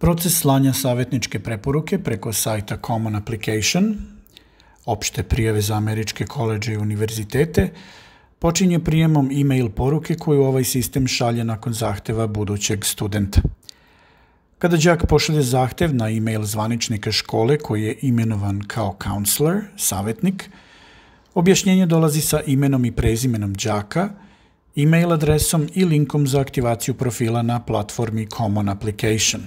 Proces slanja savjetničke preporuke preko sajta Common Application, opšte prijave za američke koledže i univerzitete, počinje prijemom e-mail poruke koju ovaj sistem šalje nakon zahteva budućeg studenta. Kada đak pošalje zahtev na e-mail zvaničnika škole koji je imenovan kao counselor, savjetnik, objašnjenje dolazi sa imenom i prezimenom đaka, e-mail adresom i linkom za aktivaciju profila na platformi Common Application.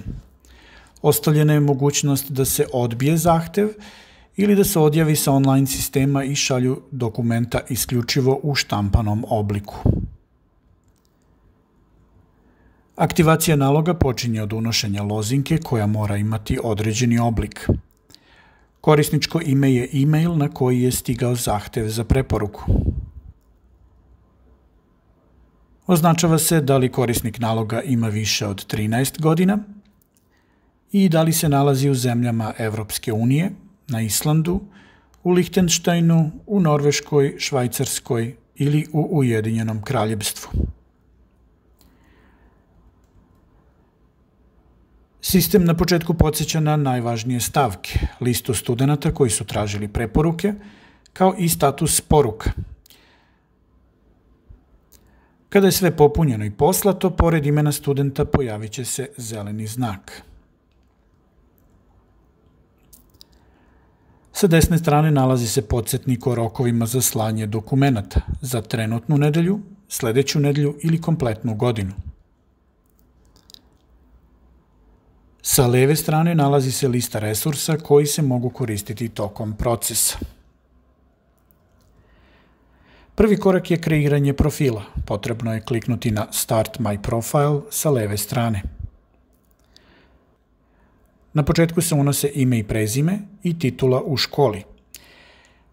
Ostavljena je mogućnost da se odbije zahtev ili da se odjavi sa online sistema i šalju dokumenta isključivo u štampanom obliku. Aktivacija naloga počinje od unošenja lozinke koja mora imati određeni oblik. Korisničko ime je e-mail na koji je stigao zahtev za preporuku. Označava se da li korisnik naloga ima više od 13 godina i da li se nalazi u zemljama Evropske unije, na Islandu, u Lihtenštajnu, u Norveškoj, Švajcarskoj ili u Ujedinjenom kraljevstvu. Sistem na početku podsjeća na najvažnije stavke, listu studenata koji su tražili preporuke, kao i status poruka. Kada je sve popunjeno i poslato, pored imena studenta pojavit će se zeleni znak. Sa desne strane nalazi se podsjetnik o rokovima za slanje dokumenata za trenutnu nedelju, sledeću nedelju ili kompletnu godinu. Sa leve strane nalazi se lista resursa koji se mogu koristiti tokom procesa. Prvi korak je kreiranje profila. Potrebno je kliknuti na Start My Profile sa leve strane. Na početku se unose ime i prezime i titula u školi.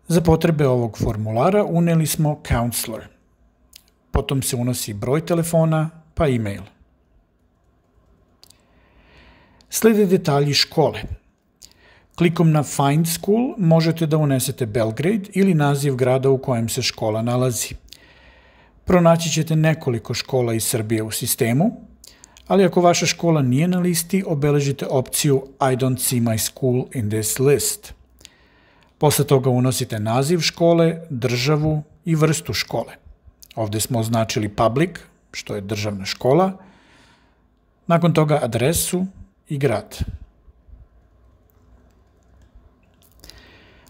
Za potrebe ovog formulara uneli smo counselor. Potom se unosi broj telefona pa e-mail. Slede detalji škole. Klikom na Find School možete da unesete Belgrade ili naziv grada u kojem se škola nalazi. Pronaći ćete nekoliko škola iz Srbije u sistemu, ali ako vaša škola nije na listi, obeležite opciju I don't see my school in this list. Posle toga unosite naziv škole, državu i vrstu škole. Ovde smo označili public, što je državna škola, nakon toga adresu i grad.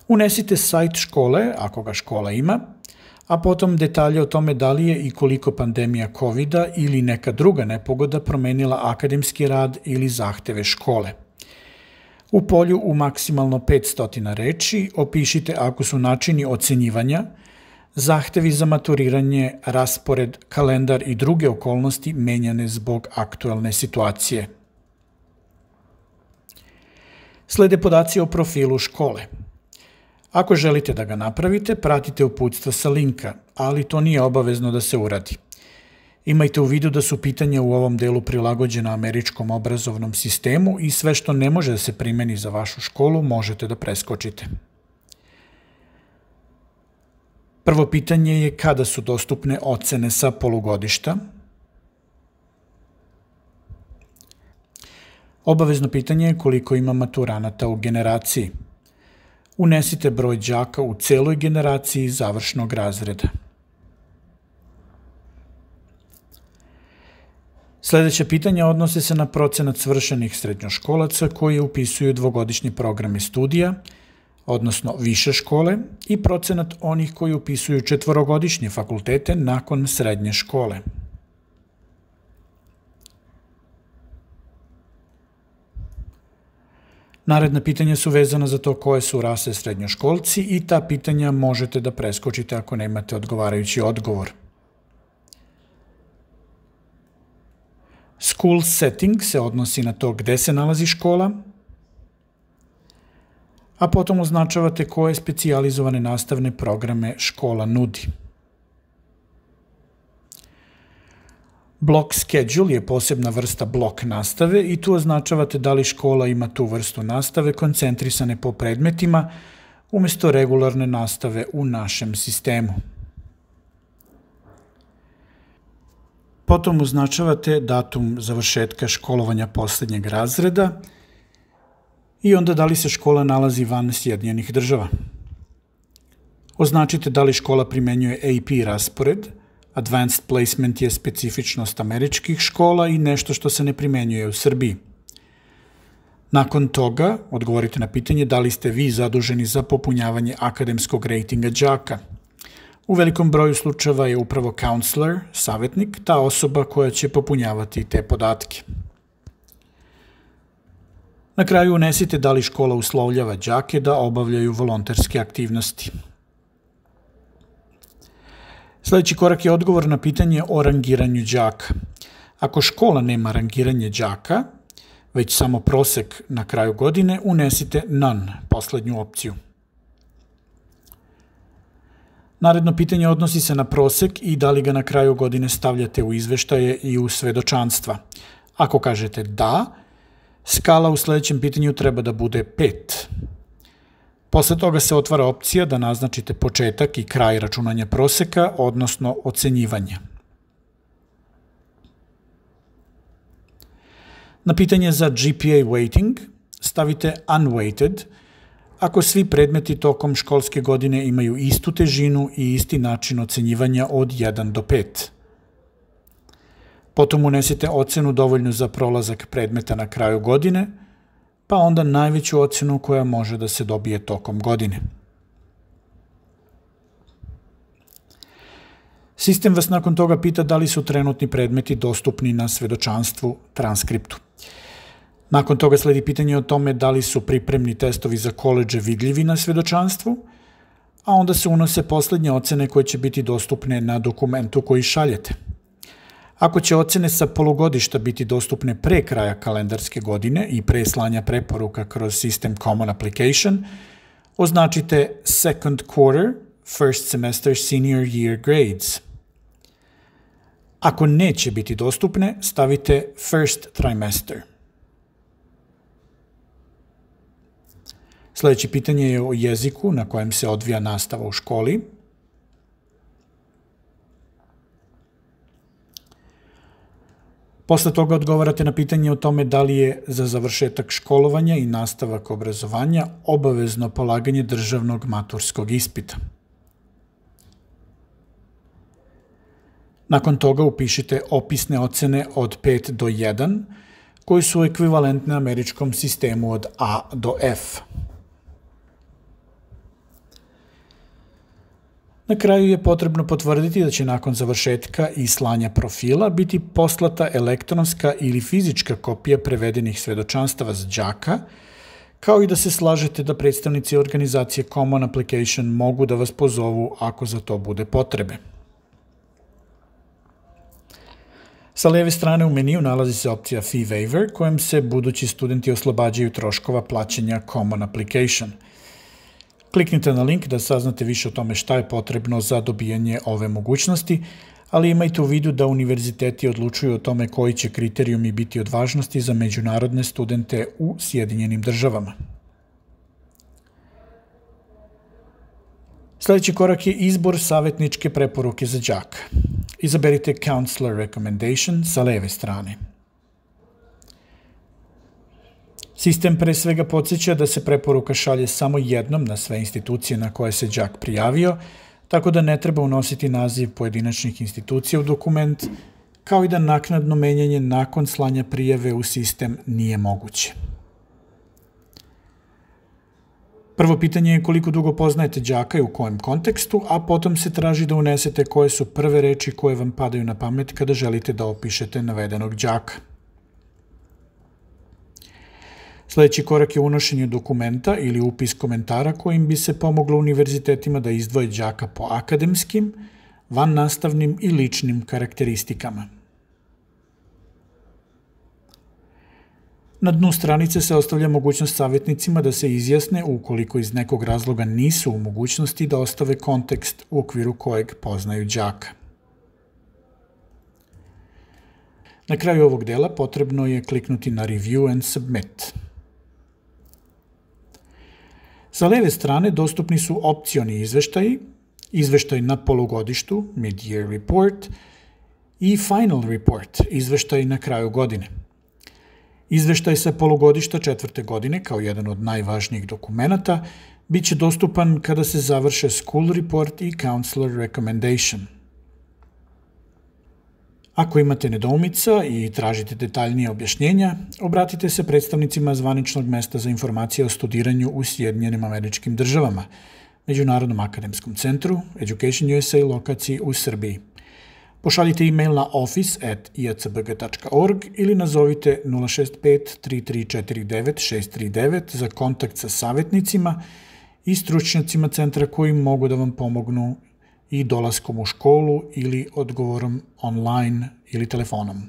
Unesite sajt škole, ako ga škola ima, a potom detalje o tome da li je i koliko pandemija COVID-a ili neka druga nepogoda promenila akademski rad ili zahteve škole. U polju u maksimalno 500 reči opišite ako su načini ocenjivanja, zahtevi za maturiranje, raspored, kalendar i druge okolnosti menjane zbog aktuelne situacije. Slede podaci o profilu škole. Ako želite da ga napravite, pratite uputstva sa linka, ali to nije obavezno da se uradi. Imajte u vidu da su pitanja u ovom delu prilagođena američkom obrazovnom sistemu i sve što ne može da se primeni za vašu školu možete da preskočite. Prvo pitanje je kada su dostupne ocene sa polugodišta. Obavezno pitanje je koliko ima maturanata u generaciji. Unesite broj đaka u celoj generaciji završnog razreda. Sledeća pitanja odnose se na procenat svršenih srednjoškolaca koji upisuju dvogodišnje programe studija, odnosno više škole, i procenat onih koji upisuju četvorogodišnje fakultete nakon srednje škole. Naredna pitanja su vezana za to koje su rase srednjoškolci i ta pitanja možete da preskočite ako nemate odgovarajući odgovor. School setting se odnosi na to gde se nalazi škola, a potom označavate koje specijalizovane nastavne programe škola nudi. Block schedule je posebna vrsta blok nastave i tu označavate da li škola ima tu vrstu nastave koncentrisane po predmetima umesto regularne nastave u našem sistemu. Potom označavate datum završetka školovanja posljednjeg razreda i onda da li se škola nalazi van Sjedinjenih Država. Označite da li škola primenjuje AP raspored. Advanced placement je specifičnost američkih škola i nešto što se ne primenjuje u Srbiji. Nakon toga odgovorite na pitanje da li ste vi zaduženi za popunjavanje akademskog rejtinga đaka. U velikom broju slučajeva je upravo counselor, savjetnik, ta osoba koja će popunjavati te podatke. Na kraju unesite da li škola uslovljava đake da obavljaju volonterske aktivnosti. Sljedeći korak je odgovor na pitanje o rangiranju đaka. Ako škola nema rangiranje đaka, već samo prosek na kraju godine, unesite none, poslednju opciju. Naredno pitanje odnosi se na prosek i da li ga na kraju godine stavljate u izveštaje i u svedočanstva. Ako kažete da, skala u sljedećem pitanju treba da bude 5. Posle toga se otvara opcija da naznačite početak i kraj računanja proseka, odnosno ocenjivanja. Na pitanje za GPA weighting stavite unweighted ako svi predmeti tokom školske godine imaju istu težinu i isti način ocenjivanja od 1 do 5. Potom unesite ocenu dovoljnu za prolazak predmeta na kraju godine, pa onda najveću ocenu koja može da se dobije tokom godine. Sistem vas nakon toga pita da li su trenutni predmeti dostupni na svedočanstvu, transkriptu. Nakon toga sledi pitanje o tome da li su pripremni testovi za koledže vidljivi na svedočanstvu, a onda se unose poslednje ocene koje će biti dostupne na dokumentu koji šaljete. Ako će ocene sa polugodišta biti dostupne pre kraja kalendarske godine i pre slanja preporuka kroz sistem Common Application, označite second quarter, first semester senior year grades. Ako neće biti dostupne, stavite first trimester. Sljedeće pitanje je o jeziku na kojem se odvija nastava u školi. Posle toga odgovarate na pitanje o tome da li je za završetak školovanja i nastavak obrazovanja obavezno polaganje državnog maturskog ispita. Nakon toga upišite opisne ocene od 5 do 1, koji su ekvivalentne američkom sistemu od A do F. Na kraju je potrebno potvrditi da će nakon završetka i slanja profila biti poslata elektronska ili fizička kopija prevedenih svedočanstava za đaka, kao i da se slažete da predstavnici organizacije Common Application mogu da vas pozovu ako za to bude potrebe. Sa lijeve strane u meniju nalazi se opcija Fee Waiver, kojom se budući studenti oslobađaju troškova plaćanja Common Application. Kliknite na link da saznate više o tome šta je potrebno za dobijanje ove mogućnosti, ali imajte u vidu da univerziteti odlučuju o tome koji će kriterijumi biti od važnosti za međunarodne studente u Sjedinjenim Državama. Sljedeći korak je izbor savjetničke preporuke za đaka. Izaberite Counselor Recommendation sa leve strane. Sistem pre svega podsjeća da se preporuka šalje samo jednom na sve institucije na koje se đak prijavio, tako da ne treba unositi naziv pojedinačnih institucija u dokument, kao i da naknadno menjanje nakon slanja prijave u sistem nije moguće. Prvo pitanje je koliko dugo poznajete đaka i u kojem kontekstu, a potom se traži da unesete koje su prve reči koje vam padaju na pamet kada želite da opišete navedenog đaka. Sljedeći korak je unošenje dokumenta ili upis komentara kojim bi se pomoglo univerzitetima da izdvoje đaka po akademskim, vannastavnim i ličnim karakteristikama. Na dnu stranice se ostavlja mogućnost savjetnicima da se izjasne ukoliko iz nekog razloga nisu u mogućnosti da ostave kontekst u okviru kojeg poznaju đaka. Na kraju ovog dela potrebno je kliknuti na Review and Submit. Sa leve strane dostupni su opcioni izveštaji, izveštaj na polugodištu, Mid-Year Report, i Final Report, izveštaj na kraju godine. Izveštaj sa polugodišta 4. godine, kao jedan od najvažnijih dokumenata, bit će dostupan kada se završe School Report i Counselor Recommendation. Ako imate nedoumica i tražite detaljnije objašnjenja, obratite se predstavnicima zvaničnog mesta za informacije o studiranju u Sjedinjenim Američkim Državama, Međunarodnom akademskom centru, Education USA lokaciji u Srbiji. Pošaljite e-mail na office@iacbg.org ili nazovite 065-3349-639 za kontakt sa savjetnicima i stručnjacima centra koji mogu da vam pomognu i dolaskom u školu ili odgovorom online ili telefonom.